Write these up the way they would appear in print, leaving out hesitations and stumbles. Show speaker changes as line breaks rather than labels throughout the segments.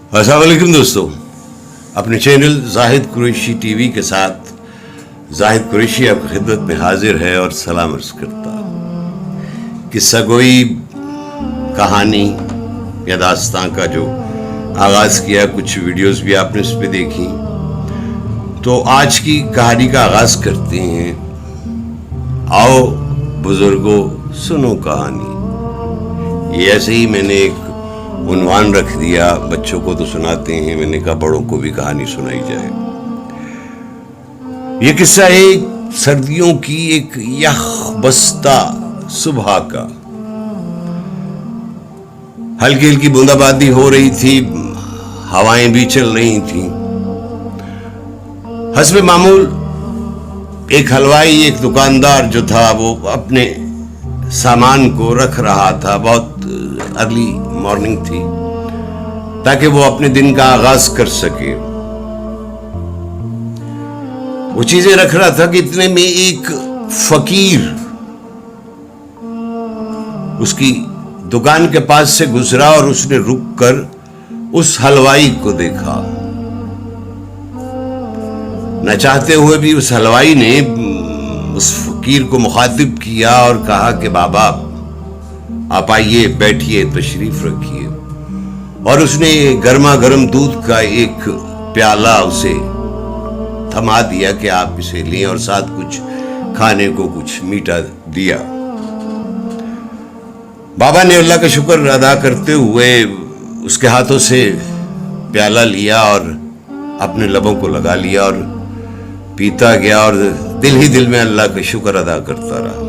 अस्सलाम वालेकुम दोस्तों, अपने चैनल जाहिद कुरैशी टीवी के साथ जाहिद कुरैशी आपकी खिदमत में हाजिर है और सलाम अर्ज करता। किस्सा गोई कहानी या दास्तां का जो आगाज़ किया, कुछ वीडियोस भी आपने उस पर देखी, तो आज की कहानी का आगाज़ करते हैं। आओ बुजुर्गों सुनो कहानी। ये ऐसे ही मैंने एक उन्वान रख दिया, बच्चों को तो सुनाते हैं, मैंने कहा बड़ों को भी कहानी सुनाई जाए। ये किस्सा है सर्दियों की एक यख बस्ता सुबह का। हल्की हल्की बूंदाबांदी हो रही थी, हवाएं भी चल रही थी। हस्बे मामूल एक हलवाई, एक दुकानदार जो था, वो अपने सामान को रख रहा था। बहुत अर्ली मॉर्निंग थी, ताकि वो अपने दिन का आगाज कर सके। वो चीजें रख रहा था कि इतने में एक फकीर उसकी दुकान के पास से गुजरा और उसने रुककर उस हलवाई को देखा। न चाहते हुए भी उस हलवाई ने उस फकीर को मुखातिब किया और कहा कि बाबा आप आइए, बैठिए, तशरीफ रखिए। और उसने गर्मा गर्म दूध का एक प्याला उसे थमा दिया कि आप इसे लें, और साथ कुछ खाने को कुछ मीठा दिया। बाबा ने अल्लाह का शुक्र अदा करते हुए उसके हाथों से प्याला लिया और अपने लबों को लगा लिया और पीता गया, और दिल ही दिल में अल्लाह का शुक्र अदा करता रहा।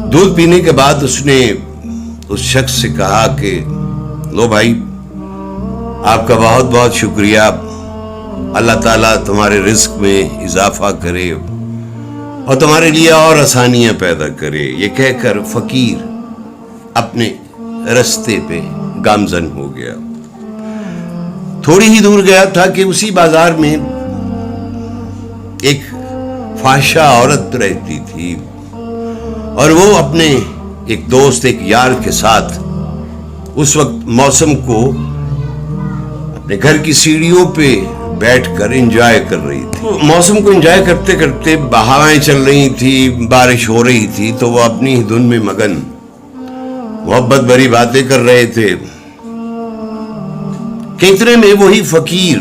दूध पीने के बाद उसने उस शख्स से कहा कि लो भाई, आपका बहुत बहुत शुक्रिया, अल्लाह ताला तुम्हारे रिस्क में इजाफा करे और तुम्हारे लिए और आसानियां पैदा करे। ये कहकर फकीर अपने रास्ते पे गामजन हो गया। थोड़ी ही दूर गया था कि उसी बाजार में एक फाहिशा औरत रहती थी, और वो अपने एक दोस्त, एक यार के साथ उस वक्त मौसम को अपने घर की सीढ़ियों पे बैठकर एंजॉय कर रही थी। मौसम को एंजॉय करते करते हवाएं चल रही थी, बारिश हो रही थी, तो वो अपनी ही धुन में मगन मोहब्बत भरी बातें कर रहे थे। इतने में वही फकीर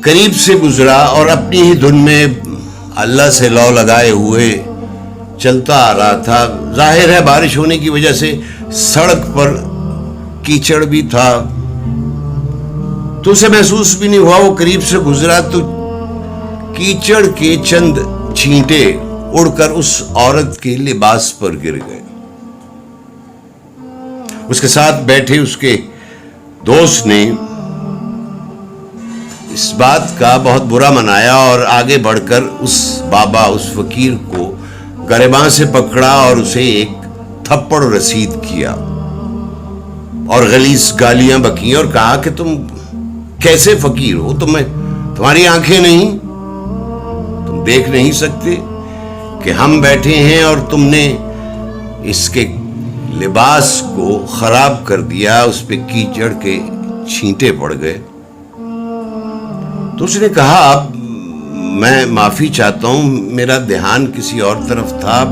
करीब से गुजरा और अपनी ही धुन में अल्लाह से लौ लगाए हुए चलता आ रहा था। जाहिर है बारिश होने की वजह से सड़क पर कीचड़ भी था, तो उसे महसूस भी नहीं हुआ। वो करीब से गुजरा तो कीचड़ के चंद छींटे उड़कर उस औरत के लिबास पर गिर गए। उसके साथ बैठे उसके दोस्त ने इस बात का बहुत बुरा मनाया और आगे बढ़कर उस बाबा, उस फकीर को गरिमा से पकड़ा और उसे एक थप्पड़ रसीद किया और गलीज गालियां बकी और कहा कि तुम कैसे फकीर हो, तुम्हारी आंखें नहीं, तुम देख नहीं सकते कि हम बैठे हैं और तुमने इसके लिबास को खराब कर दिया, उस पे कीचड़ के छींटे पड़ गए। तो उसने कहा मैं माफी चाहता हूं, मेरा ध्यान किसी और तरफ था।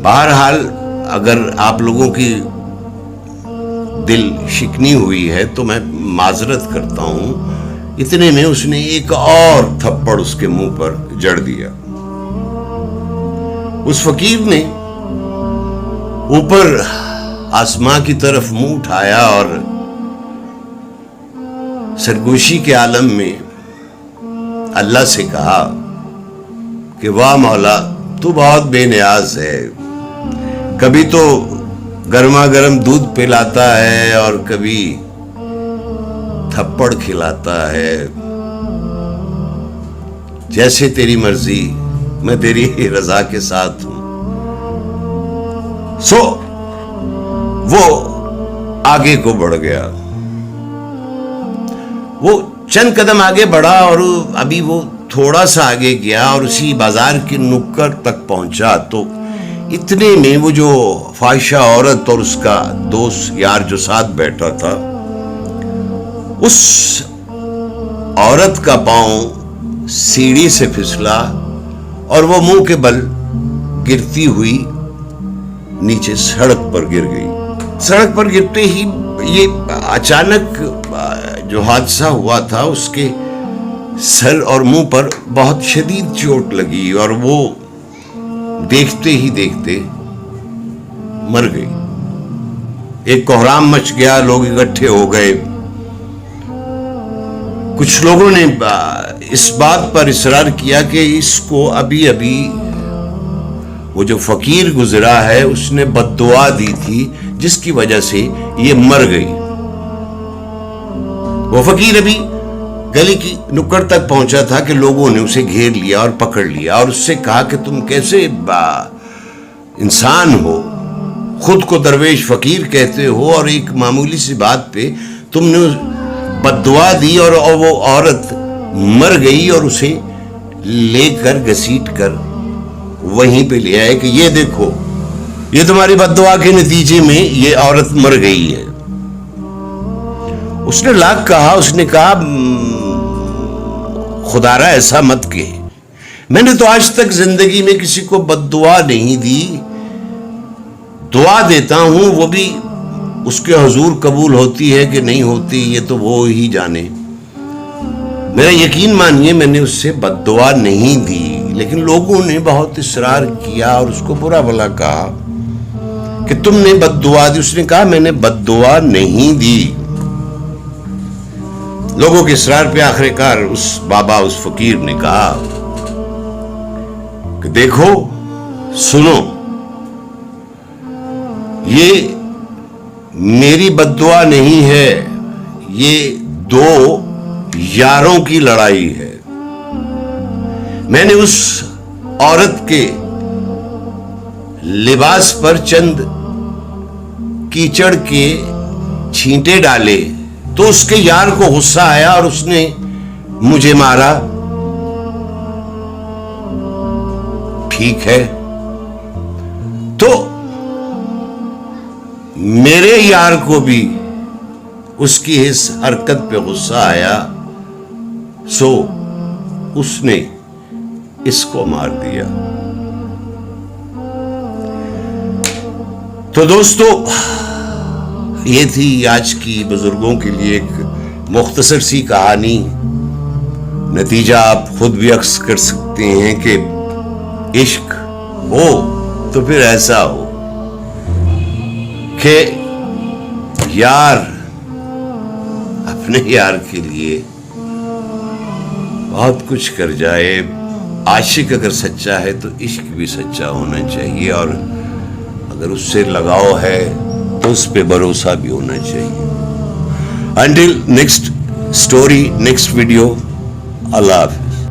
बहरहाल अगर आप लोगों की दिल शिकनी हुई है तो मैं माजरत करता हूं। इतने में उसने एक और थप्पड़ उसके मुंह पर जड़ दिया। उस फकीर ने ऊपर आसमां की तरफ मुंह उठाया और सरगोशी के आलम में अल्लाह से कहा कि वाह मौला, तू बहुत बेनियाज है। कभी तो गर्मा गर्म दूध पिलाता है और कभी थप्पड़ खिलाता है। जैसे तेरी मर्जी, मैं तेरी रजा के साथ हूं। सो वो आगे को बढ़ गया। वो चंद कदम आगे बढ़ा और अभी वो थोड़ा सा आगे गया और उसी बाजार के नुक्कड़ तक पहुंचा तो اتنے میں وہ جو فاحشہ عورت اور اس کا دوست یار جو ساتھ بیٹھا تھا، اس عورت کا پاؤں سیڑھی سے پھسلا اور وہ منہ کے بل گرتی ہوئی نیچے سڑک پر گر گئی. سڑک پر گرتے ہی یہ اچانک جو حادثہ ہوا تھا اس کے سر اور منہ پر بہت شدید چوٹ لگی اور وہ دیکھتے ہی دیکھتے مر گئی. ایک کوہرام مچ گیا، لوگ اکٹھے ہو گئے. کچھ لوگوں نے اس بات پر اصرار کیا کہ اس کو ابھی ابھی وہ جو فقیر گزرا ہے اس نے بد دعا دی تھی جس کی وجہ سے یہ مر گئی. وہ فقیر ابھی گلی کی نکڑ تک پہنچا تھا کہ لوگوں نے اسے گھیر لیا اور پکڑ لیا اور اس سے کہا کہ تم کیسے انسان ہو، خود کو درویش فقیر کہتے ہو اور ایک معمولی سی بات پہ تم نے بد دعا دی اور وہ عورت مر گئی اور اسے لے کر گھسیٹ کر وہیں پہ لے آئے کہ یہ دیکھو یہ تمہاری بد دعا کے نتیجے میں یہ عورت مر گئی ہے. اس نے لاکھ کہا، اس نے کہا خدارا ایسا مت کہ میں نے تو آج تک زندگی میں کسی کو بد دعا نہیں دی، دعا دیتا ہوں وہ بھی اس کے حضور قبول ہوتی ہے کہ نہیں ہوتی یہ تو وہ ہی جانے. میرا یقین مانیے میں نے اس سے بد دعا نہیں دی، لیکن لوگوں نے بہت اصرار کیا اور اس کو برا بھلا کہا کہ تم نے بد دعا دی. اس نے کہا میں نے بد دعا نہیں دی. لوگوں کے اصرار پہ آخر کار اس بابا اس فقیر نے کہا کہ دیکھو سنو، یہ میری بد دعا نہیں ہے، یہ دو یاروں کی لڑائی ہے. میں نے اس عورت کے لباس پر چند کیچڑ کے چھینٹے ڈالے تو اس کے یار کو غصہ آیا اور اس نے مجھے مارا. ٹھیک ہے، تو میرے یار کو بھی اس کی اس حرکت پہ غصہ آیا، سو اس نے اس کو مار دیا. تو دوستو یہ تھی آج کی بزرگوں کے لیے ایک مختصر سی کہانی. نتیجہ آپ خود بھی عکس کر سکتے ہیں کہ عشق ہو تو پھر ایسا ہو کہ یار اپنے یار کے لیے بہت کچھ کر جائے. عاشق اگر سچا ہے تو عشق بھی سچا ہونا چاہیے، اور اگر اس سے لگاؤ ہے تو اس پہ بھروسہ بھی ہونا چاہیے. Until next story, next video, Allah Hafiz.